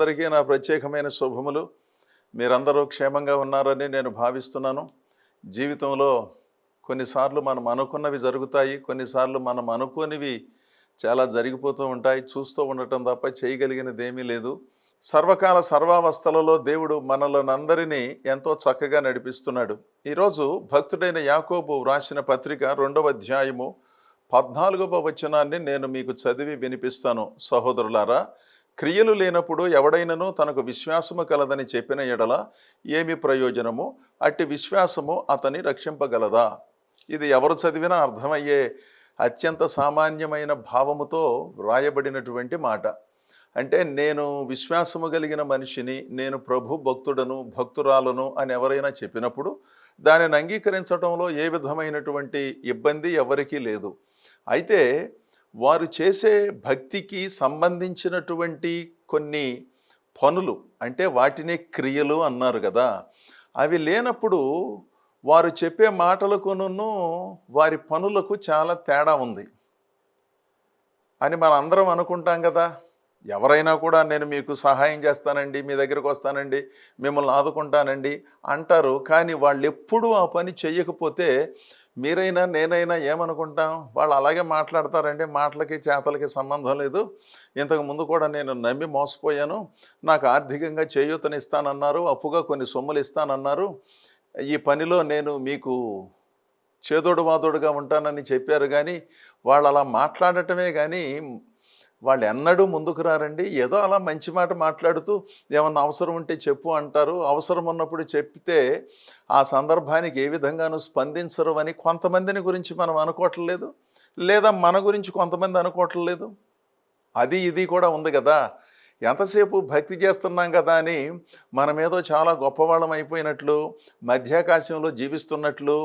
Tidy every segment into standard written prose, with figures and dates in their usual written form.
అందరికీ నా ప్రత్యేకమైన శుభములు. మీరందరూ క్షేమంగా ఉన్నారని నేను భావిస్తున్నాను. జీవితంలో కొన్నిసార్లు మనం అనుకున్నవి జరుగుతాయి, కొన్నిసార్లు మనం అనుకోనివి చాలా జరిగిపోతూ ఉంటాయి. చూస్తూ ఉండటం తప్ప చేయగలిగినది ఏమీ లేదు. సర్వకాల సర్వావస్థలలో దేవుడు మనలందరినీ ఎంతో చక్కగా నడిపిస్తున్నాడు. ఈరోజు భక్తుడైన యాకోబు వ్రాసిన పత్రిక 2వ అధ్యాయము 14వ వచనాన్ని నేను మీకు చదివి వినిపిస్తాను. సహోదరులారా, క్రియలు లేనప్పుడు ఎవడైనను తనకు విశ్వాసము కలదని చెప్పిన ఎడల ఏమి ప్రయోజనము? అట్టి విశ్వాసము అతని రక్షింపగలదా? ఇది ఎవరు చదివినా అర్థమయ్యే అత్యంత సామాన్యమైన భావముతో వ్రాయబడినటువంటి మాట. అంటే నేను విశ్వాసము కలిగిన మనిషిని, నేను ప్రభు భక్తుడను, భక్తురాలను అని ఎవరైనా చెప్పినప్పుడు దానిని అంగీకరించడంలో ఏ విధమైనటువంటి ఇబ్బంది ఎవరికీ లేదు. అయితే వారు చేసే భక్తికి సంబంధించినటువంటి కొన్ని పనులు, అంటే వాటిని క్రియలు అన్నారు కదా, అవి లేనప్పుడు వారు చెప్పే మాటలకును వారి పనులకు చాలా తేడా ఉంది అని మనం అందరం అనుకుంటాం కదా. ఎవరైనా కూడా నేను మీకు సహాయం చేస్తానండి, మీ దగ్గరకు వస్తానండి, మిమ్మల్ని ఆదుకుంటానండి అంటారు. కానీ వాళ్ళు ఎప్పుడూ ఆ పని చేయకపోతే మీరైనా నేనైనా ఏమనుకుంటాం? వాళ్ళు అలాగే మాట్లాడతారండి, మాటలకి చేతలకి సంబంధం లేదు, ఇంతకు ముందు కూడా నేను నమ్మి మోసపోయాను, నాకు ఆర్థికంగా చేయూతనిస్తానన్నారు, అప్పుగా కొన్ని సొమ్ములు ఇస్తానన్నారు, ఈ పనిలో నేను మీకు చేదోడు వాదోడుగా ఉంటానని చెప్పారు. కానీ వాళ్ళు అలా మాట్లాడటమే కానీ వాళ్ళు ఎన్నడూ ముందుకు రారండి. ఏదో అలా మంచి మాట మాట్లాడుతూ ఏమన్నా అవసరం ఉంటే చెప్పు అంటారు. అవసరం ఉన్నప్పుడు చెప్తే ఆ సందర్భానికి ఏ విధంగానూ స్పందించరు అని కొంతమందిని గురించి మనం అనుకోవట్లేదు, లేదా మన గురించి కొంతమంది అనుకోవట్లేదు. అది ఇది కూడా ఉంది కదా. ఎంతసేపు భక్తి చేస్తున్నాం కదా అని మనమేదో చాలా గొప్పవాళ్ళం అయిపోయినట్లు, మధ్యాకాశంలో జీవిస్తున్నట్లు,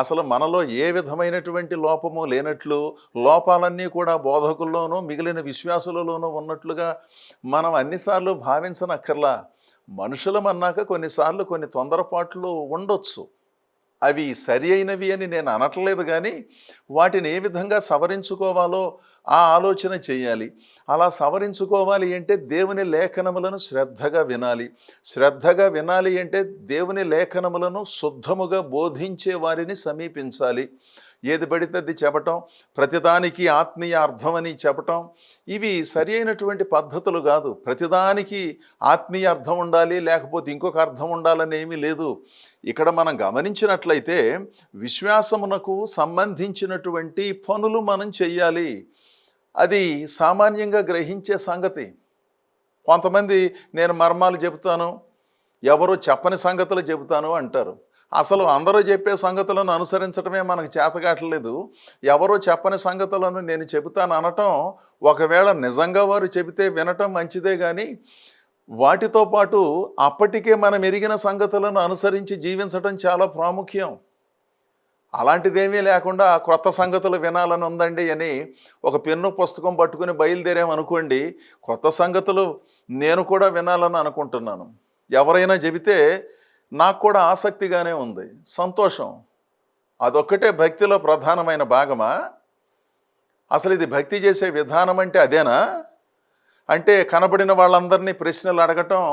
అసలు మనలో ఏ విధమైనటువంటి లోపము లేనట్లు, లోపాలన్నీ కూడా బోధకుల్లోనూ మిగిలిన విశ్వాసులలోనూ ఉన్నట్లుగా మనం అన్నిసార్లు భావించనక్కర్లా. మనుషులం అన్నాక కొన్నిసార్లు కొన్ని తొందరపాట్లు ఉండొచ్చు. అవి సరి అయినవి అని నేను అనట్లేదు, కానీ వాటిని ఏ విధంగా సవరించుకోవాలో ఆ ఆలోచన చేయాలి. అలా సవరించుకోవాలి అంటే దేవుని లేఖనములను శ్రద్ధగా వినాలి. శ్రద్ధగా వినాలి అంటే దేవుని లేఖనములను శుద్ధముగా బోధించే వారిని సమీపించాలి. ఏది పడితే అది చెప్పటం, ప్రతిదానికి ఆత్మీయ అర్థమని చెప్పటం, ఇవి సరి అయినటువంటి పద్ధతులు కాదు. ప్రతిదానికి ఆత్మీయ అర్థం ఉండాలి, లేకపోతే ఇంకొక అర్థం ఉండాలని ఏమీ లేదు. ఇక్కడ మనం గమనించినట్లయితే విశ్వాసమునకు సంబంధించినటువంటి పనులు మనం చెయ్యాలి. అది సామాన్యంగా గ్రహించే సంగతి. కొంతమంది నేను మర్మాలు చెబుతాను, ఎవరు చెప్పని సంగతులు చెబుతాను అంటారు. అసలు అందరూ చెప్పే సంగతులను అనుసరించడమే మనకు చేతగాట్లేదు. ఎవరో చెప్పని సంగతులను నేను చెబుతాను అనటం, ఒకవేళ నిజంగా వారు చెబితే వినటం మంచిదే, కానీ వాటితో పాటు అప్పటికే మనం ఎరిగిన సంగతులను అనుసరించి జీవించడం చాలా ప్రాముఖ్యం. అలాంటిదేమీ లేకుండా క్రొత్త సంగతులు వినాలని ఉందండి అని ఒక పెన్ను పుస్తకం పట్టుకుని బయలుదేరామనుకోండి, కొత్త సంగతులు నేను కూడా వినాలని అనుకుంటున్నాను, ఎవరైనా చెబితే నాకు కూడా ఆసక్తిగానే ఉంది, సంతోషం. అదొక్కటే భక్తిలో ప్రధానమైన భాగమా? అసలు ఇది భక్తి చేసే విధానం అంటే అదేనా? అంటే కనబడిన వాళ్ళందరినీ ప్రశ్నలు అడగటం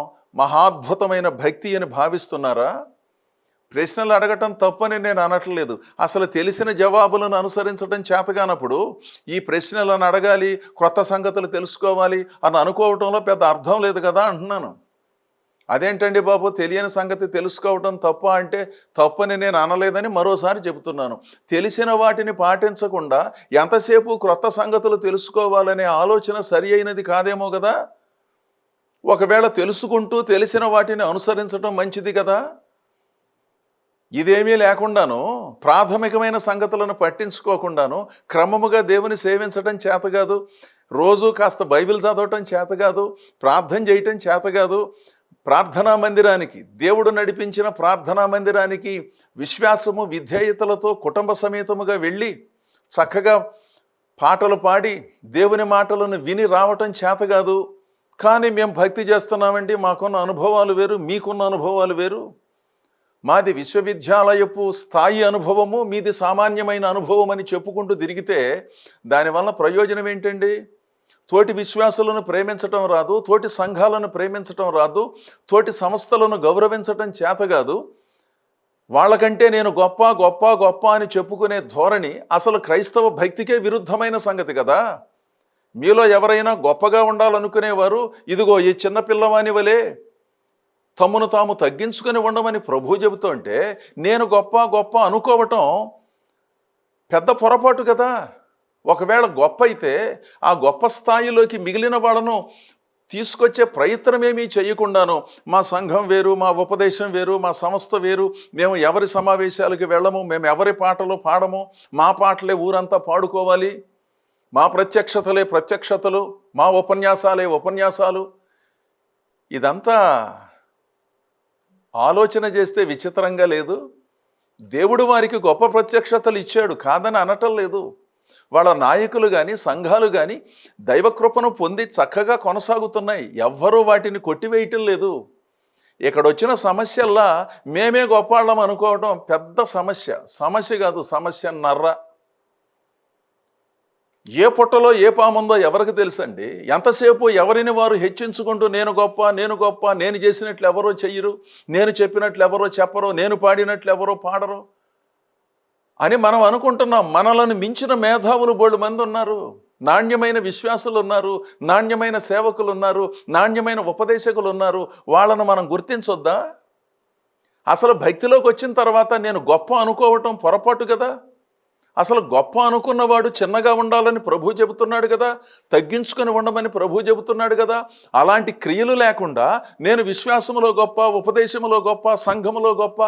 మహాద్భుతమైన భక్తి అని భావిస్తున్నారా? ప్రశ్నలు అడగటం తప్పని నేను అనట్లేదు. అసలు తెలిసిన జవాబులను అనుసరించడం చేతగానప్పుడు ఈ ప్రశ్నలను అడగాలి, క్రొత్త సంగతులు తెలుసుకోవాలి అని అనుకోవటంలో పెద్ద అర్థం లేదు కదా అంటున్నాను. అదేంటండి బాబు, తెలియని సంగతి తెలుసుకోవటం తప్ప అంటే తప్పని నేను అనలేదని మరోసారి చెబుతున్నాను. తెలిసిన వాటిని పాటించకుండా ఎంతసేపు క్రొత్త సంగతులు తెలుసుకోవాలనే ఆలోచన సరి అయినది కాదేమో కదా. ఒకవేళ తెలుసుకుంటూ తెలిసిన వాటిని అనుసరించడం మంచిది కదా. ఇదేమీ లేకుండాను, ప్రాథమికమైన సంగతులను పట్టించుకోకుండాను క్రమముగా దేవుని సేవించడం చేత కాదు, రోజు కాస్త బైబిల్ చదవటం చేత కాదు, ప్రార్థన చేయటం చేత కాదు, ప్రార్థనా మందిరానికి, దేవుడు నడిపించిన ప్రార్థనా మందిరానికి విశ్వాసము విధేయతలతో కుటుంబ సమేతముగా వెళ్ళి చక్కగా పాటలు పాడి దేవుని మాటలను విని రావటం చేత కాదు. కానీ మేము భక్తి చేస్తున్నామండి, మాకున్న అనుభవాలు వేరు, మీకున్న అనుభవాలు వేరు. మాది విశ్వవిద్యాలయపు స్థాయి అనుభవము, మీది సామాన్యమైన అనుభవం అని చెప్పుకుంటూ తిరిగితే దానివల్ల ప్రయోజనం ఏంటండి? తోటి విశ్వాసులను ప్రేమించటం రాదు, తోటి సంఘాలను ప్రేమించటం రాదు, తోటి సంస్థలను గౌరవించటం చేత కాదు. వాళ్ళకంటే నేను గొప్ప గొప్ప గొప్ప అని చెప్పుకునే ధోరణి అసలు క్రైస్తవ భక్తికే విరుద్ధమైన సంగతి కదా. మీలో ఎవరైనా గొప్పగా ఉండాలనుకునేవారు ఇదిగో ఈ చిన్నపిల్లవాని వలె తమ్మును తాము తగ్గించుకొని ఉండమని ప్రభు చెబుతుంటే నేను గొప్ప గొప్ప అనుకోవటం పెద్ద పొరపాటు కదా. ఒకవేళ గొప్ప అయితే ఆ గొప్ప స్థాయిలోకి మిగిలిన వాళ్ళను తీసుకొచ్చే ప్రయత్నమేమీ చేయకుండాను మా సంఘం వేరు, మా ఉపదేశం వేరు, మా సంస్థ వేరు, మేము ఎవరి సమావేశాలకు వెళ్ళము, మేము ఎవరి పాటలు పాడము, మా పాటలే ఊరంతా పాడుకోవాలి, మా ప్రత్యక్షతలే ప్రత్యక్షతలు, మా ఉపన్యాసాలే ఉపన్యాసాలు, ఇదంతా ఆలోచన చేస్తే విచిత్రంగా లేదు? దేవుడు వారికి గొప్ప ప్రత్యక్షతలు ఇచ్చాడు, కాదని అనటం లేదు. వాళ్ళ నాయకులు కానీ సంఘాలు కానీ దైవకృపను పొంది చక్కగా కొనసాగుతున్నాయి. ఎవ్వరూ వాటిని కొట్టివేయటం లేదు. ఇక్కడ వచ్చిన సమస్యల్లా మేమే గొప్పవాళ్ళం అనుకోవడం పెద్ద సమస్య కాదు, సమస్య నర్ర. ఏ పుట్టలో ఏ పాముందో ఎవరికి తెలుసండి. ఎంతసేపు ఎవరిని వారు హెచ్చించుకుంటూ నేను గొప్ప నేను గొప్ప, నేను చేసినట్లు ఎవరో చెయ్యరు, నేను చెప్పినట్లు ఎవరో చెప్పరు, నేను పాడినట్లు ఎవరో పాడరు అని మనం అనుకుంటున్నాం. మనలను మించిన మేధావులు బోళ్ళు మంది ఉన్నారు, నాణ్యమైన విశ్వాసులు ఉన్నారు, నాణ్యమైన సేవకులు ఉన్నారు, నాణ్యమైన ఉపదేశకులు ఉన్నారు. వాళ్ళను మనం గుర్తించొద్దా? అసలు భక్తిలోకి వచ్చిన తర్వాత నేను గొప్ప అనుకోవటం పొరపాటు కదా. అసలు గొప్ప అనుకున్నవాడు చిన్నగా ఉండాలని ప్రభు చెబుతున్నాడు కదా, తగ్గించుకొని ఉండమని ప్రభు చెబుతున్నాడు కదా. అలాంటి క్రియలు లేకుండా నేను విశ్వాసములో గొప్ప, ఉపదేశములో గొప్ప, సంఘములో గొప్ప,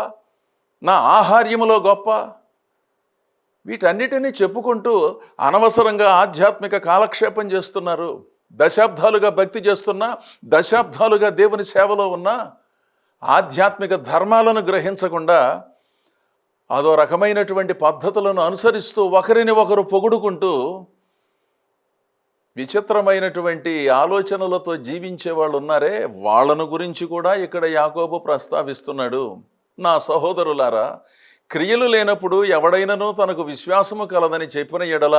నా ఆహార్యములో గొప్ప, వీటన్నిటినీ చెప్పుకుంటూ అనవసరంగా ఆధ్యాత్మిక కాలక్షేపం చేస్తున్నారు. దశాబ్దాలుగా భక్తి చేస్తున్నా, దశాబ్దాలుగా దేవుని సేవలో ఉన్నా ఆధ్యాత్మిక ధర్మాలను గ్రహించకుండా అదో రకమైనటువంటి పద్ధతులను అనుసరిస్తూ ఒకరిని ఒకరు పొగుడుకుంటూ విచిత్రమైనటువంటి ఆలోచనలతో జీవించే వాళ్ళు ఉన్నారే, వాళ్ళను గురించి కూడా ఇక్కడ యాకోబు ప్రస్తావిస్తున్నాడు. నా సహోదరులారా, క్రియలు లేనప్పుడు ఎవడైనను తనకు విశ్వాసము కలదని చెప్పిన ఎడల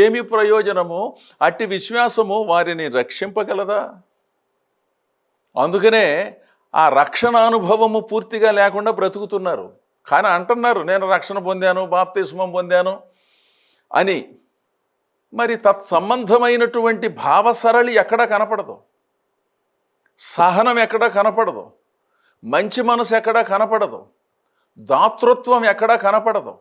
ఏమి ప్రయోజనము? అట్టి విశ్వాసము వారిని రక్షింపగలదా? అందుకనే ఆ రక్షణ అనుభవము పూర్తిగా లేకుండా బ్రతుకుతున్నారు. కానీ అంటున్నారు నేను రక్షణ పొందాను, బాప్తిస్మం పొందాను అని. మరి తత్సంబంధమైనటువంటి భావసరళి ఎక్కడా కనపడదు, సహనం ఎక్కడా కనపడదు, మంచి మనసు ఎక్కడా కనపడదు, దాతృత్వం ఎక్కడా కనపడదు,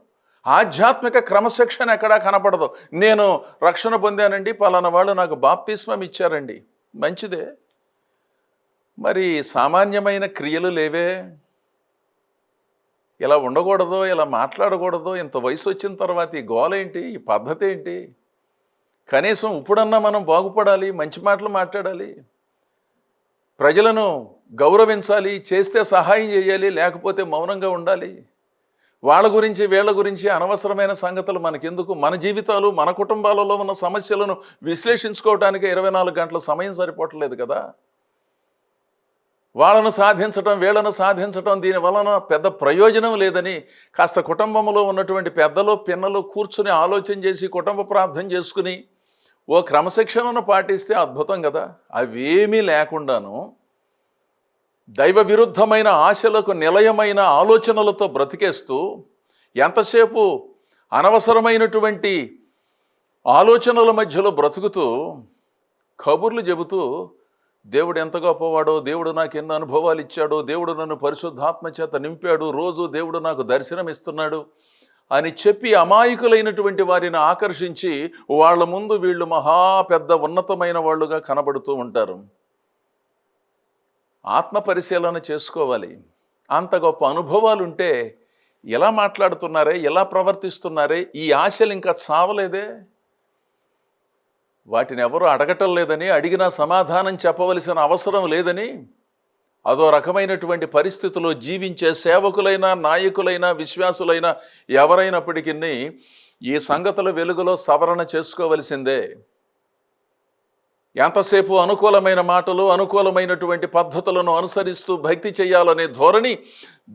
ఆధ్యాత్మిక క్రమశిక్షణ ఎక్కడా కనపడదు. నేను రక్షణ పొందానండి, పలానా వాళ్ళు నాకు బాప్తిస్మం ఇచ్చారండి, మంచిదే. మరి సామాన్యమైన క్రియలు లేవే? ఇలా ఉండకూడదు, ఇలా మాట్లాడకూడదు, ఇంత వయసు వచ్చిన తర్వాత ఈ గోలేంటి, ఈ పద్ధతి ఏంటి? కనీసం ఇప్పుడన్నా మనం బాగుపడాలి, మంచి మాటలు మాట్లాడాలి, ప్రజలను గౌరవించాలి, చేస్తే సహాయం చేయాలి, లేకపోతే మౌనంగా ఉండాలి. వాళ్ళ గురించి వీళ్ళ గురించి అనవసరమైన సంగతులు మనకెందుకు? మన జీవితాలు, మన కుటుంబాలలో ఉన్న సమస్యలను విశ్లేషించుకోవడానికి 24 గంటల సమయం సరిపోవట్లేదు కదా. వాళ్ళను సాధించటం, వీళ్ళను సాధించటం, దీని వలన పెద్ద ప్రయోజనం లేదని కాస్త కుటుంబంలో ఉన్నటువంటి పెద్దలు పిన్నలు కూర్చుని ఆలోచన చేసి కుటుంబ ప్రార్థన చేసుకుని ఓ క్రమశిక్షణను పాటిస్తే అద్భుతం కదా. అవేమీ లేకుండాను దైవ విరుద్ధమైన ఆశలకు నిలయమైన ఆలోచనలతో బ్రతికేస్తూ ఎంతసేపు అనవసరమైనటువంటి ఆలోచనల మధ్యలో బ్రతుకుతూ కబుర్లు చెబుతూ దేవుడు ఎంత గొప్పవాడో, దేవుడు నాకు ఎన్నో అనుభవాలు ఇచ్చాడో, దేవుడు నన్ను పరిశుద్ధాత్మ చేత నింపాడు, రోజు దేవుడు నాకు దర్శనం ఇస్తున్నాడు అని చెప్పి అమాయకులైనటువంటి వారిని ఆకర్షించి వాళ్ళ ముందు వీళ్ళు మహా పెద్ద ఉన్నతమైన వాళ్ళుగా కనబడుతూ ఉంటారు. ఆత్మ పరిశీలన చేసుకోవాలి. అంత గొప్ప అనుభవాలు ఉంటే ఎలా మాట్లాడుతున్నారే, ఎలా ప్రవర్తిస్తున్నారే, ఈ ఆశలు ఇంకా చావలేదే? వాటిని ఎవరు అడగటం లేదని, అడిగినా సమాధానం చెప్పవలసిన అవసరం లేదని అదో రకమైనటువంటి పరిస్థితిలో జీవించే సేవకులైనా, నాయకులైనా, విశ్వాసులైనా ఎవరైనప్పటికీ ఈ సంగతుల వెలుగులో సవరణ చేసుకోవలసిందే. ఎంతసేపు అనుకూలమైన మాటలు, అనుకూలమైనటువంటి పద్ధతులను అనుసరిస్తూ భక్తి చేయాలనే ధోరణి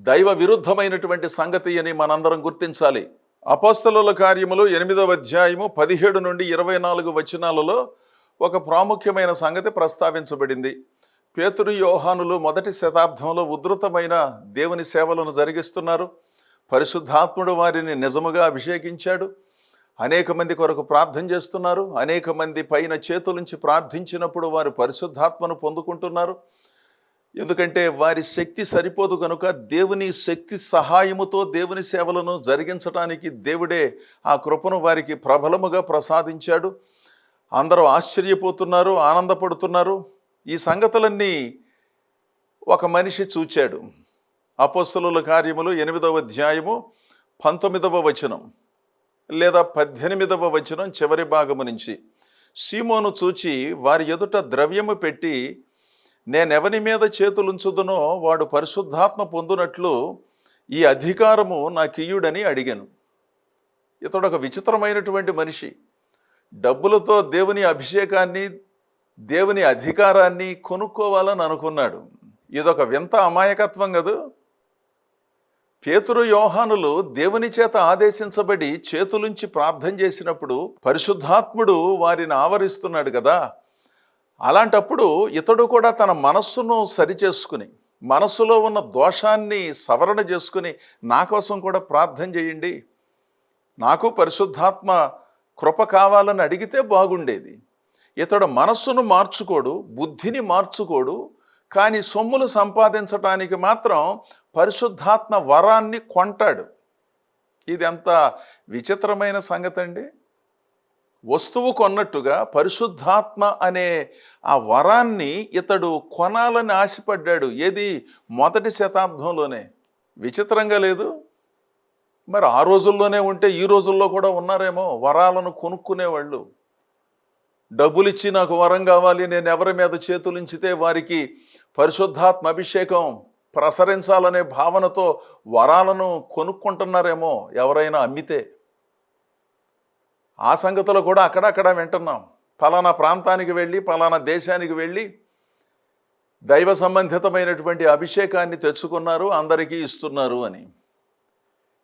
దైవ విరుద్ధమైనటువంటి సంగతి అని మనందరం గుర్తించాలి. అపోస్తలుల కార్యములు 8వ అధ్యాయము 17 నుండి 24 వచనాలలో ఒక ప్రాముఖ్యమైన సంగతి ప్రస్తావించబడింది. పేతురు, యోహానులు మొదటి శతాబ్దంలో ఉధృతమైన దేవుని సేవలను జరిగిస్తున్నారు. పరిశుద్ధాత్ముడు వారిని నిజముగా అభిషేకించాడు. అనేక మంది కొరకు ప్రార్థన చేస్తున్నారు. అనేక మంది పైన చేతులుంచి ప్రార్థించినప్పుడు వారు పరిశుద్ధాత్మను పొందుకుంటున్నారు. ఎందుకంటే వారి శక్తి సరిపోదు కనుక దేవుని శక్తి సహాయముతో దేవుని సేవలను జరిగించడానికి దేవుడే ఆ కృపను వారికి ప్రబలముగా ప్రసాదించాడు. అందరూ ఆశ్చర్యపోతున్నారు, ఆనందపడుతున్నారు. ఈ సంగతులన్నీ ఒక మనిషి చూచాడు. అపోస్తలుల కార్యములు 8వ అధ్యాయము 19వ వచనం లేదా 18వ వచనం చివరి భాగము నుంచి. సీమోను చూచి వారి ఎదుట ద్రవ్యము పెట్టి, నేనెవని మీద చేతులుంచుదునో వాడు పరిశుద్ధాత్మ పొందునట్లు ఈ అధికారము నాకియ్యుడని అడిగాను. ఇతడు ఒక విచిత్రమైనటువంటి మనిషి. డబ్బులతో దేవుని అభిషేకాన్ని, దేవుని అధికారాన్ని కొనుక్కోవాలని అనుకున్నాడు. ఇదొక వింత అమాయకత్వం కదూ. పేతురు, యోహానులు దేవుని చేత ఆదేశించబడి చేతులుంచి ప్రార్థన చేసినప్పుడు పరిశుద్ధాత్ముడు వారిని ఆవరిస్తున్నాడు కదా. అలాంటప్పుడు ఇతడు కూడా తన మనస్సును సరిచేసుకుని, మనస్సులో ఉన్న దోషాన్ని సవరణ చేసుకుని, నా కోసం కూడా ప్రార్థన చేయండి, నాకు పరిశుద్ధాత్మ కృప కావాలని అడిగితే బాగుండేది. ఇతడు మనస్సును మార్చుకోడు, బుద్ధిని మార్చుకోడు, కానీ సొమ్ములు సంపాదించటానికి మాత్రం పరిశుద్ధాత్మ వరాన్ని కొంటాడు. ఇది ఎంత విచిత్రమైన సంగతి అండి. వస్తువు కొన్నట్టుగా పరిశుద్ధాత్మ అనే ఆ వరాన్ని ఇతడు కొనాలని ఆశపడ్డాడు. ఏది? మొదటి శతాబ్దంలోనే. విచిత్రంగా లేదు? మరి ఆ రోజుల్లోనే ఉంటే ఈ రోజుల్లో కూడా ఉన్నారేమో వరాలను కొనుక్కునేవాళ్ళు. డబ్బులిచ్చి నాకు వరం కావాలి, నేను ఎవరి మీద చేతులుంచితే వారికి పరిశుద్ధాత్మ అభిషేకం ప్రసరించాలనే భావనతో వరాలను కొనుక్కుంటున్నారేమో ఎవరైనా అమ్మితే. ఆ సంగతులు కూడా అక్కడక్కడ వింటున్నాం. ఫలానా ప్రాంతానికి వెళ్ళి, ఫలానా దేశానికి వెళ్ళి దైవ సంబంధితమైనటువంటి అభిషేకాన్ని తెచ్చుకున్నారు, అందరికీ ఇస్తున్నారు అని.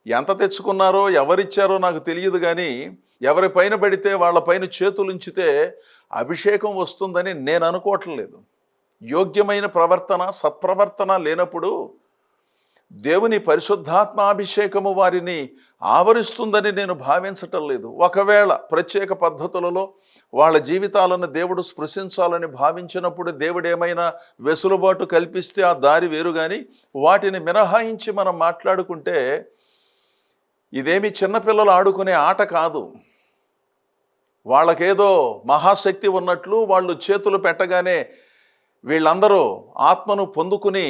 ఎంత తెచ్చుకున్నారో ఎవరిచ్చారో నాకు తెలియదు, కానీ ఎవరి పైన పడితే వాళ్ళ పైన చేతులుంచితే అభిషేకం వస్తుందని నేను అనుకోవట్లేదు. యోగ్యమైన ప్రవర్తన, సత్ప్రవర్తన లేనప్పుడు దేవుని పరిశుద్ధాత్మాభిషేకము వారిని ఆవరిస్తుందని నేను భావించటం లేదు. ఒకవేళ ప్రత్యేక పద్ధతులలో వాళ్ళ జీవితాలను దేవుడు స్పృశించాలని భావించినప్పుడు దేవుడు ఏమైనా వెసులుబాటు కల్పిస్తే ఆ దారి వేరు, కానీ వాటిని మినహాయించి మనం మాట్లాడుకుంటే ఇదేమి చిన్నపిల్లలు ఆడుకునే ఆట కాదు. వాళ్ళకేదో మహాశక్తి ఉన్నట్లు వాళ్ళు చేతులు పెట్టగానే వీళ్ళందరూ ఆత్మను పొందుకుని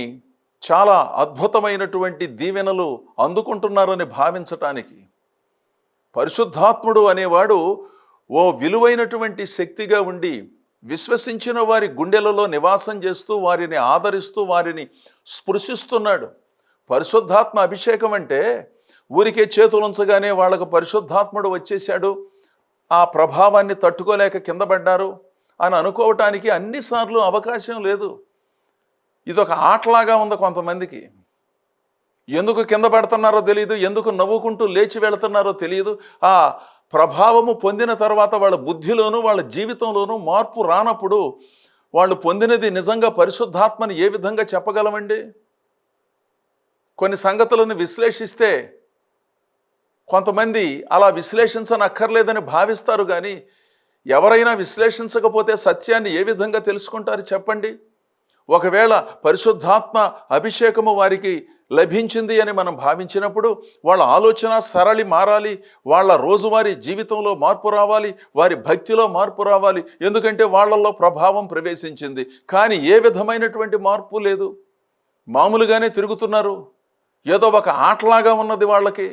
చాలా అద్భుతమైనటువంటి దీవెనలు అందుకుంటున్నారని భావించటానికి, పరిశుద్ధాత్ముడు అనేవాడు ఓ విలువైనటువంటి శక్తిగా ఉండి విశ్వసించిన వారి గుండెలలో నివాసం చేస్తూ, వారిని ఆదరిస్తూ, వారిని స్పృశిస్తున్నాడు. పరిశుద్ధాత్మ అభిషేకం అంటే ఊరికే చేతులుంచగానే వాళ్ళకు పరిశుద్ధాత్ముడు వచ్చేశాడు, ఆ ప్రభావాన్ని తట్టుకోలేక కింద పడ్డారు అని అనుకోవటానికి అన్నిసార్లు అవకాశం లేదు. ఇదొక ఆటలాగా ఉంది కొంతమందికి. ఎందుకు కింద పడుతున్నారో తెలియదు, ఎందుకు నవ్వుకుంటూ లేచి వెళుతున్నారో తెలియదు. ఆ ప్రభావము పొందిన తర్వాత వాళ్ళ బుద్ధిలోనూ వాళ్ళ జీవితంలోనూ మార్పు రానప్పుడు వాళ్ళు పొందినది నిజంగా పరిశుద్ధాత్మని ఏ విధంగా చెప్పగలమండి? కొన్ని సంగతులను విశ్లేషిస్తే కొంతమంది అలా విశ్లేషించనక్కర్లేదని భావిస్తారు, కానీ ఎవరైనా విశ్లేషించకపోతే సత్యాన్ని ఏ విధంగా తెలుసుకుంటారు చెప్పండి? ఒకవేళ పరిశుద్ధాత్మ అభిషేకము వారికి లభించింది అని మనం భావించినప్పుడు వాళ్ళ ఆలోచన సరళి మారాలి, వాళ్ళ రోజువారీ జీవితంలో మార్పు రావాలి, వారి భక్తిలో మార్పు రావాలి. ఎందుకంటే వాళ్ళల్లో ప్రభావం ప్రవేశించింది, కానీ ఏ విధమైనటువంటి మార్పు లేదు. మామూలుగానే తిరుగుతున్నారు, ఏదో ఒక ఆటలాగా ఉన్నది వాళ్ళకి.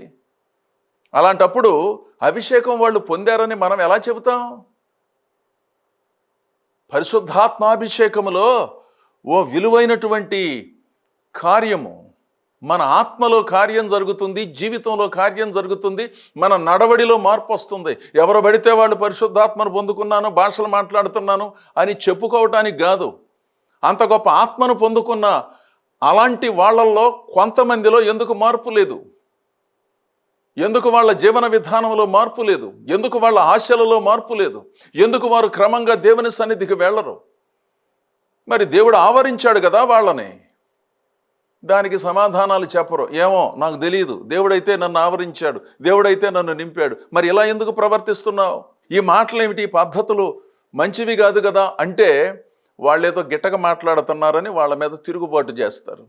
అలాంటప్పుడు అభిషేకం వాళ్ళు పొందారని మనం ఎలా చెబుతాం? పరిశుద్ధాత్మాభిషేకములో ఓ విలువైనటువంటి కార్యము, మన ఆత్మలో కార్యం జరుగుతుంది, జీవితంలో కార్యం జరుగుతుంది, మన నడవడిలో మార్పు వస్తుంది. ఎవరు పడితే వాళ్ళు పరిశుద్ధాత్మను పొందుకున్నాను, భాషలు మాట్లాడుతున్నాను అని చెప్పుకోవటానికి కాదు. అంత గొప్ప ఆత్మను పొందుకున్న అలాంటి వాళ్ళల్లో కొంతమందిలో ఎందుకు మార్పు లేదు? ఎందుకు వాళ్ళ జీవన విధానంలో మార్పు లేదు? ఎందుకు వాళ్ళ ఆశలలో మార్పు లేదు? ఎందుకు వారు క్రమంగా దేవుని సన్నిధికి వెళ్ళరు? మరి దేవుడు ఆవరించాడు కదా వాళ్ళని. దానికి సమాధానాలు చెప్పరు. ఏమో నాకు తెలియదు, దేవుడైతే నన్ను ఆవరించాడు, దేవుడైతే నన్ను నింపాడు, మరి ఇలా ఎందుకు ప్రవర్తిస్తున్నావు? ఈ మాటలు ఏమిటి, ఈ పద్ధతులు మంచివి కాదు కదా అంటే వాళ్ళేదో గిట్టగా మాట్లాడుతున్నారని వాళ్ళ మీద తిరుగుబాటు చేస్తారు.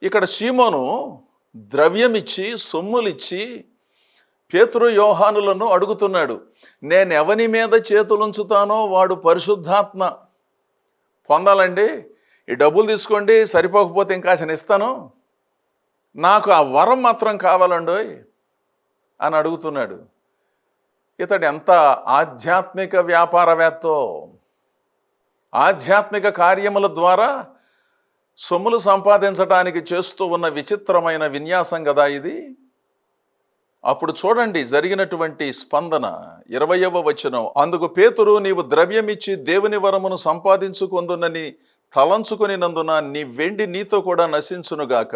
ఇక్కడ సీమోను ద్రవ్యమిచ్చి సొమ్ములిచ్చి పేతురు యోహానులను అడుగుతున్నాడు, నేను ఎవని మీద చేతులుంచుతానో వాడు పరిశుద్ధాత్మ పొందాలండి, ఈ డబ్బులు తీసుకోండి, సరిపోకపోతే ఇంకాసిన ఇస్తాను, నాకు ఆ వరం మాత్రం కావాలండోయ్ అని అడుగుతున్నాడు. ఇతడు ఎంత ఆధ్యాత్మిక వ్యాపారవేత్తో! ఆధ్యాత్మిక కార్యముల ద్వారా సొమ్ములు సంపాదించడానికి చేస్తూ ఉన్న విచిత్రమైన విన్యాసం కదా ఇది. అప్పుడు చూడండి జరిగినటువంటి స్పందన. 20వ వచనం, అందుకు పేతురు, నీవు ద్రవ్యమిచ్చి దేవుని వరమును సంపాదించుకొందునని తలంచుకొనినందున నీ వెండి నీతో కూడా నశించునుగాక.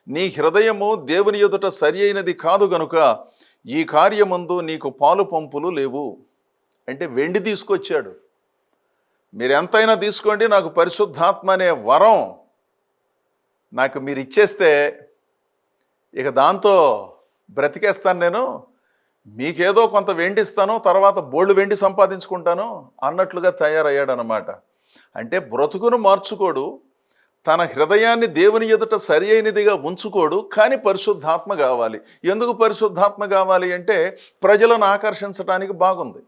నీ హృదయము దేవుని ఎదుట సరి అయినది కాదు గనుక ఈ కార్యమందు నీకు పాలు పంపులు లేవు. అంటే వెండి తీసుకొచ్చాడు. మీరు ఎంతైనా తీసుకోండి, నాకు పరిశుద్ధాత్మ అనే వరం నాకు మీరు ఇచ్చేస్తే ఇక దాంతో బ్రతికేస్తాను నేను, మీకేదో కొంత వెండి ఇస్తాను, తర్వాత బోల్డ్ వెండి సంపాదించుకుంటాను అన్నట్లుగా తయారయ్యాడనమాట. అంటే బ్రతుకును మార్చుకోడు, తన హృదయాన్ని దేవుని ఎదుట సరి అయినదిగా ఉంచుకోడు, కానీ పరిశుద్ధాత్మ కావాలి. ఎందుకు పరిశుద్ధాత్మ కావాలి అంటే ప్రజలను ఆకర్షించడానికి బాగుంది,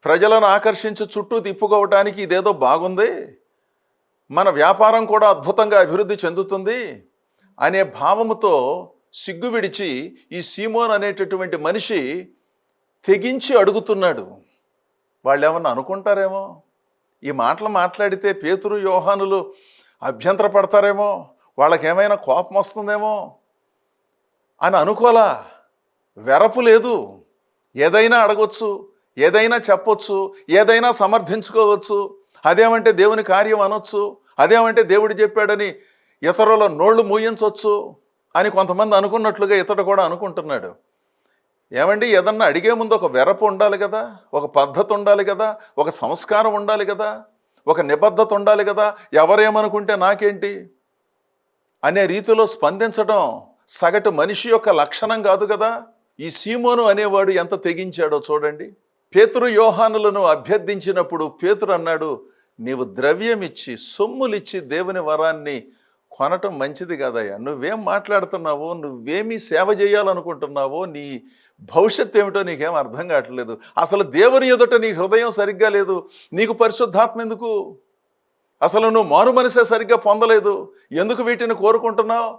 ప్రజలను ఆకర్షించి చుట్టూ తిప్పుకోవటానికి ఇదేదో బాగుంది, మన వ్యాపారం కూడా అద్భుతంగా అభివృద్ధి చెందుతుంది అనే భావముతో సిగ్గు విడిచి ఈ సీమోన్ అనేటటువంటి మనిషి తెగించి అడుగుతున్నాడు. వాళ్ళు ఏమన్నా అనుకుంటారేమో, ఈ మాటలు మాట్లాడితే పేతురు యోహానులు అభ్యంతర పడతారేమో, వాళ్ళకేమైనా కోపం వస్తుందేమో అని అనుకోలా. వెరపు లేదు, ఏదైనా అడగొచ్చు, ఏదైనా చెప్పొచ్చు, ఏదైనా సమర్థించుకోవచ్చు. అదేమంటే దేవుని కార్యం అనొచ్చు, అదేమంటే దేవుడు చెప్పాడని ఇతరుల నోళ్ళు మూయించవచ్చు అని కొంతమంది అనుకున్నట్లుగా ఇతడు కూడా అనుకుంటున్నాడు. ఏమండి, ఏదన్నా అడిగే ముందు ఒక వెరపు ఉండాలి కదా, ఒక పద్ధతి ఉండాలి కదా, ఒక సంస్కారం ఉండాలి కదా, ఒక నిబద్ధత ఉండాలి కదా. ఎవరేమనుకుంటే నాకేంటి అనే రీతిలో స్పందించడం సగటు మనిషి యొక్క లక్షణం కాదు కదా. ఈ సీమోను అనేవాడు ఎంత తెగించాడో చూడండి. పేతురు యోహానులను అభ్యర్థించినప్పుడు పేతురు అన్నాడు, నీవు ద్రవ్యమిచ్చి సొమ్ములిచ్చి దేవుని వరాన్ని కొనటం మంచిది కాదయ్యా. నువ్వేం మాట్లాడుతున్నావో, నువ్వేమీ సేవ చేయాలనుకుంటున్నావో, నీ భవిష్యత్తు ఏమిటో నీకేం అర్థం కావట్లేదు. అసలు దేవుని ఎదుట నీ హృదయం సరిగ్గా లేదు, నీకు పరిశుద్ధాత్మ ఎందుకు? అసలు నువ్వు మారు మనసే సరిగ్గా పొందలేదు, ఎందుకు వీటిని కోరుకుంటున్నావు?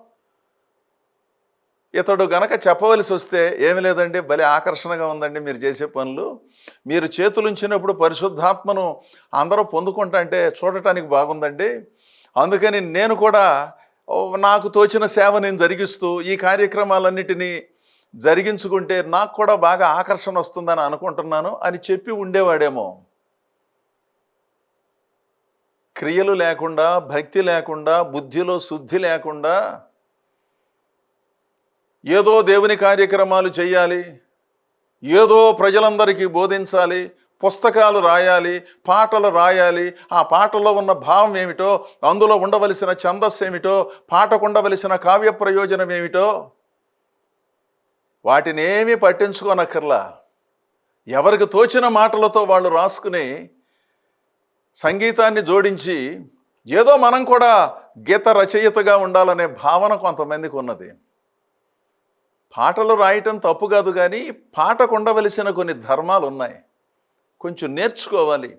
ఇతడు గనక చెప్పవలసి వస్తే, ఏమి లేదండి, భలే ఆకర్షణగా ఉందండి మీరు చేసే పనులు, మీరు చేతులుంచినప్పుడు పరిశుద్ధాత్మను అందరూ పొందుకుంటా అంటే చూడటానికి బాగుందండి, అందుకని నేను కూడా నాకు తోచిన సేవ నేను జరిగిస్తూ ఈ కార్యక్రమాలన్నిటినీ జరిగించుకుంటే నాకు కూడా బాగా ఆకర్షణ వస్తుందని అనుకుంటున్నాను అని చెప్పి ఉండేవాడేమో. క్రియలు లేకుండా, భక్తి లేకుండా, బుద్ధిలో శుద్ధి లేకుండా ఏదో దేవుని కార్యక్రమాలు చేయాలి, ఏదో ప్రజలందరికీ బోధించాలి, పుస్తకాలు రాయాలి, పాటలు రాయాలి, ఆ పాటలో ఉన్న భావం ఏమిటో, అందులో ఉండవలసిన ఛందస్సు ఏమిటో, పాటకు ఉండవలసిన కావ్య ప్రయోజనం ఏమిటో వాటిని ఏమీ పట్టించుకోనక్కర్లా. ఎవరికి తోచిన మాటలతో వాళ్ళు రాసుకుని సంగీతాన్ని జోడించి ఏదో మనం కూడా గీత రచయితగా ఉండాలనే భావన కొంతమందికి ఉన్నది. పాటలు రాయటం తప్పు కాదు, కానీ పాటకు ఉండవలసిన కొన్ని ధర్మాలు ఉన్నాయి, కొంచెం నేర్చుకోవాలి.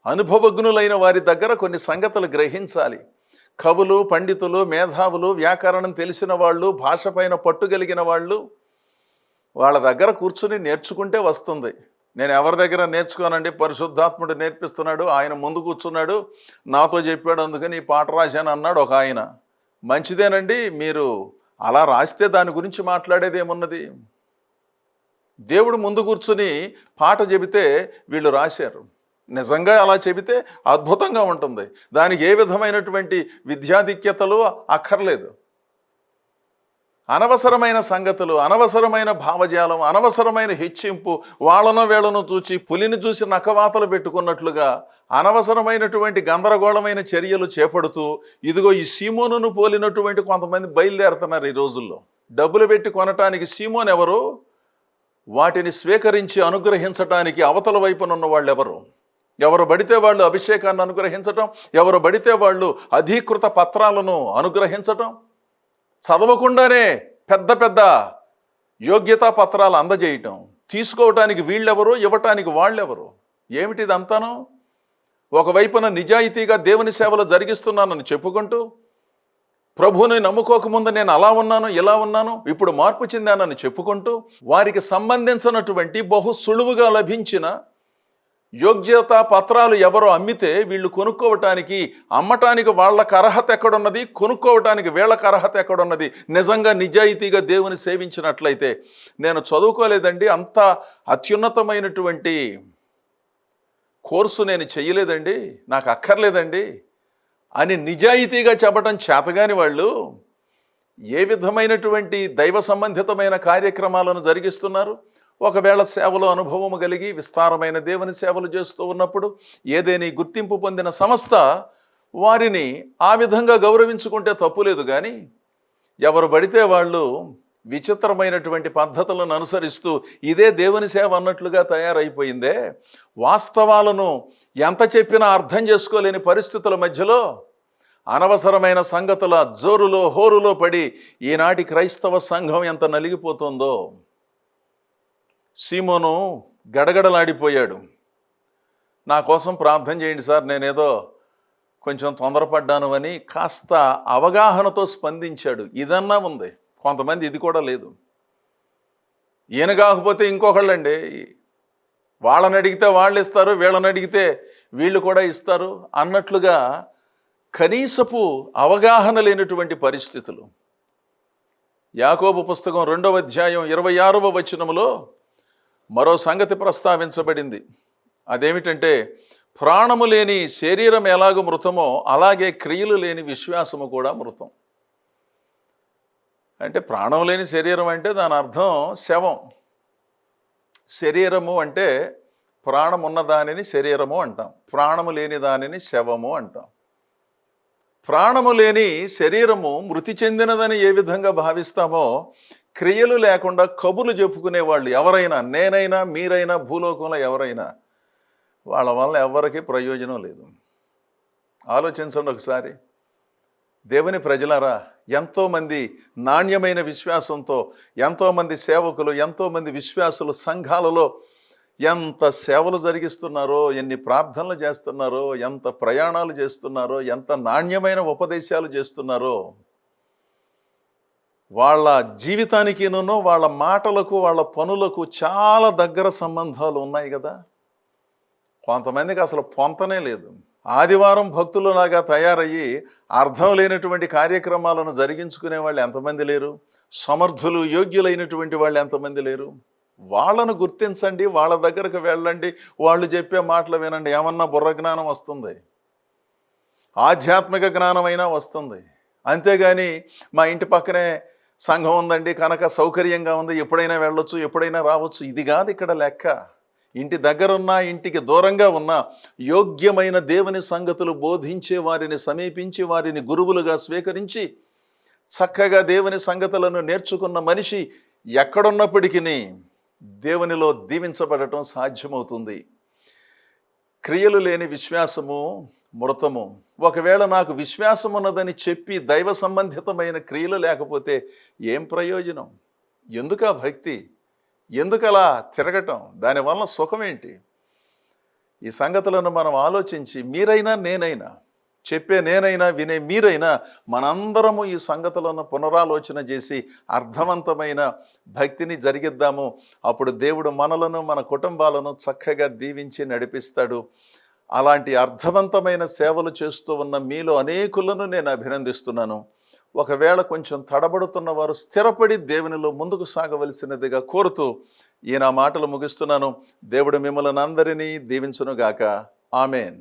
అనుభవజ్ఞులైన వారి దగ్గర కొన్ని సంగతులు గ్రహించాలి. కవులు, పండితులు, మేధావులు, వ్యాకరణం తెలిసిన వాళ్ళు, భాష పైన పట్టుగలిగిన వాళ్ళు, వాళ్ళ దగ్గర కూర్చుని నేర్చుకుంటే వస్తుంది. నేను ఎవరి దగ్గర నేర్చుకోనండి, పరిశుద్ధాత్ముడు నేర్పిస్తున్నాడు, ఆయన ముందు కూర్చున్నాడు, నాతో చెప్పాడు, అందుకని ఈ పాట రాశాను అన్నాడు ఒక ఆయన. మంచిదేనండి, మీరు అలా రాస్తే దాని గురించి మాట్లాడేది ఏమున్నది? దేవుడు ముందు కూర్చుని పాట చెబితే వీళ్ళు రాశారు, నిజంగా అలా చెబితే అద్భుతంగా ఉంటుంది. దానికి ఏ విధమైనటువంటి విద్యాధిక్యతలు అక్కర్లేదు. అనవసరమైన సంగతులు, అనవసరమైన భావజాలం, అనవసరమైన హెచ్చింపు, వాళ్ళను వీళ్ళను చూచి పులిని చూసి నక్కవాతలు పెట్టుకున్నట్లుగా అనవసరమైనటువంటి గందరగోళమైన చర్యలు చేపడుతూ ఇదిగో ఈ సీమోనును పోలినటువంటి కొంతమంది బయలుదేరుతున్నారు ఈ రోజుల్లో. డబ్బులు పెట్టి కొనటానికి సీమోన్ ఎవరు? వాటిని స్వీకరించి అనుగ్రహించటానికి అవతల వైపునున్న వాళ్ళు ఎవరు? ఎవరు పడితే వాళ్ళు అభిషేకాన్ని అనుగ్రహించటం, ఎవరు పడితే వాళ్ళు అధీకృత పత్రాలను అనుగ్రహించటం, చదవకుండానే పెద్ద పెద్ద యోగ్యతా పత్రాలు అందజేయటం, తీసుకోవటానికి వీళ్ళెవరు, ఇవ్వటానికి వాళ్ళెవరు? ఏమిటిదంతాను? ఒకవైపున నిజాయితీగా దేవుని సేవలు జరిగిస్తున్నానని చెప్పుకుంటూ, ప్రభువుని నమ్ముకోకముందు నేను అలా ఉన్నాను, ఇలా ఉన్నాను, ఇప్పుడు మార్పు చెందానని చెప్పుకుంటూ, వారికి సంబంధించినటువంటి బహు సులువుగా లభించిన యోగ్యతా పత్రాలు ఎవరో అమ్మితే వీళ్ళు కొనుక్కోవటానికి, అమ్మటానికి వాళ్ళకు అర్హత ఎక్కడున్నది, కొనుక్కోవటానికి వీళ్ళకి అర్హత ఎక్కడున్నది? నిజంగా నిజాయితీగా దేవుని సేవించినట్లయితే, నేను చదువుకోలేదండి, అంత అత్యున్నతమైనటువంటి కోర్సు నేను చెయ్యలేదండి, నాకు అక్కర్లేదండి అని నిజాయితీగా చెప్పడం చేతగాని వాళ్ళు ఏ విధమైనటువంటి దైవ సంబంధితమైన కార్యక్రమాలను జరిగిస్తున్నారు? ఒకవేళ సేవలో అనుభవం కలిగి విస్తారమైన దేవుని సేవలు చేస్తూ ఉన్నప్పుడు ఏదేని గుర్తింపు పొందిన సంస్థ వారిని ఆ విధంగా గౌరవించుకుంటే తప్పులేదు. కానీ ఎవరు పడితే వాళ్ళు విచిత్రమైనటువంటి పద్ధతులను అనుసరిస్తూ ఇదే దేవుని సేవ అన్నట్లుగా తయారైపోయిందే. వాస్తవాలను ఎంత చెప్పినా అర్థం చేసుకోలేని పరిస్థితుల మధ్యలో అనవసరమైన సంగతుల జోరులో హోరులో పడి ఈనాటి క్రైస్తవ సంఘం ఎంత నలిగిపోతుందో. సీమోను గడగడలాడిపోయాడు. నా కోసం ప్రార్థన చేయండి సార్, నేనేదో కొంచెం తొందరపడ్డాను అని కాస్త అవగాహనతో స్పందించాడు. ఇదన్నా ఉంది. కొంతమంది ఇది కూడా లేదు. ఈయన కాకపోతే ఇంకొకళ్ళండి, వాళ్ళని అడిగితే వాళ్ళు ఇస్తారు, వీళ్ళని అడిగితే వీళ్ళు కూడా ఇస్తారు అన్నట్లుగా కనీసపు అవగాహన లేనటువంటి పరిస్థితులు. యాకోబు పుస్తకం 2వ అధ్యాయం 26వ వచనములో మరో సంగతి ప్రస్తావించబడింది. అదేమిటంటే, ప్రాణము లేని శరీరం ఎలాగో మృతమో అలాగే క్రియలు లేని విశ్వాసము కూడా మృతం. అంటే ప్రాణం లేని శరీరం అంటే దాని అర్థం శవం. శరీరము అంటే ప్రాణం ఉన్న దానిని శరీరము అంటాం, ప్రాణము లేని దానిని శవము అంటాం. ప్రాణము లేని శరీరము మృతి చెందినదని ఏ విధంగా భావిస్తామో, క్రియలు లేకుండా కబుర్లు చెప్పుకునేవాళ్ళు ఎవరైనా, నేనైనా మీరైనా భూలోకంలో ఎవరైనా, వాళ్ళ వల్ల ఎవరికి ప్రయోజనం లేదు. ఆలోచించండి ఒకసారి. దేవుని ప్రజలారా, ఎంతోమంది నాణ్యమైన విశ్వాసంతో, ఎంతోమంది సేవకులు, ఎంతోమంది విశ్వాసులు సంఘాలలో ఎంత సేవలు జరిగిస్తున్నారో, ఎన్ని ప్రార్థనలు చేస్తున్నారో, ఎంత ప్రయాణాలు చేస్తున్నారో, ఎంత నాణ్యమైన ఉపదేశాలు చేస్తున్నారో. వాళ్ళ జీవితానికినూ వాళ్ళ మాటలకు వాళ్ళ పనులకు చాలా దగ్గర సంబంధాలు ఉన్నాయి కదా. కొంతమందికి అసలు పొంతనే లేదు. ఆదివారం భక్తులలాగా తయారయ్యి అర్థం లేనటువంటి కార్యక్రమాలను జరిగించుకునే వాళ్ళు ఎంతమంది లేరు? సమర్థులు యోగ్యులైనటువంటి వాళ్ళు ఎంతమంది లేరు? వాళ్ళను గుర్తించండి, వాళ్ళ దగ్గరకు వెళ్ళండి, వాళ్ళు చెప్పే మాటలు వినండి. ఏమన్నా బుర్ర జ్ఞానం వస్తుంది, ఆధ్యాత్మిక జ్ఞానమైనా వస్తుంది. అంతేగాని మా ఇంటి పక్కనే సంఘం ఉందండి కనుక సౌకర్యంగా ఉంది, ఎప్పుడైనా వెళ్ళొచ్చు, ఎప్పుడైనా రావచ్చు, ఇది కాదు ఇక్కడ లెక్క. ఇంటి దగ్గరున్నా ఇంటికి దూరంగా ఉన్న యోగ్యమైన దేవుని సంగతులు బోధించే వారిని సమీపించి వారిని గురువులుగా స్వీకరించి చక్కగా దేవుని సంగతులను నేర్చుకున్న మనిషి ఎక్కడున్నప్పటికీ దేవునిలో దీవించబడటం సాధ్యమవుతుంది. క్రియలు లేని విశ్వాసము మృతము. ఒకవేళ నాకు విశ్వాసం ఉన్నదని చెప్పి దైవ సంబంధితమైన క్రియలు లేకపోతే ఏం ప్రయోజనం? ఎందుకు ఆ భక్తి? ఎందుకు అలా తిరగటం? దానివల్ల సుఖం ఏంటి? ఈ సంగతులను మనం ఆలోచించి మీరైనా నేనైనా, చెప్పే నేనైనా వినే మీరైనా, మనందరము ఈ సంగతులను పునరాలోచన చేసి అర్థవంతమైన భక్తిని జరిగిద్దాము. అప్పుడు దేవుడు మనలను మన కుటుంబాలను చక్కగా దీవించి నడిపిస్తాడు. అలాంటి అర్థవంతమైన సేవలు చేస్తూ ఉన్న మీలో అనేకులను నేను అభినందిస్తున్నాను. ఒకవేళ కొంచెం తడబడుతున్న వారు స్థిరపడి దేవునిలో ముందుకు సాగవలసినదిగా కోరుతూ ఈ నా మాటలు ముగిస్తున్నాను. దేవుడు మిమ్మల్ని అందరినీ దీవించునుగాక. ఆమెన్.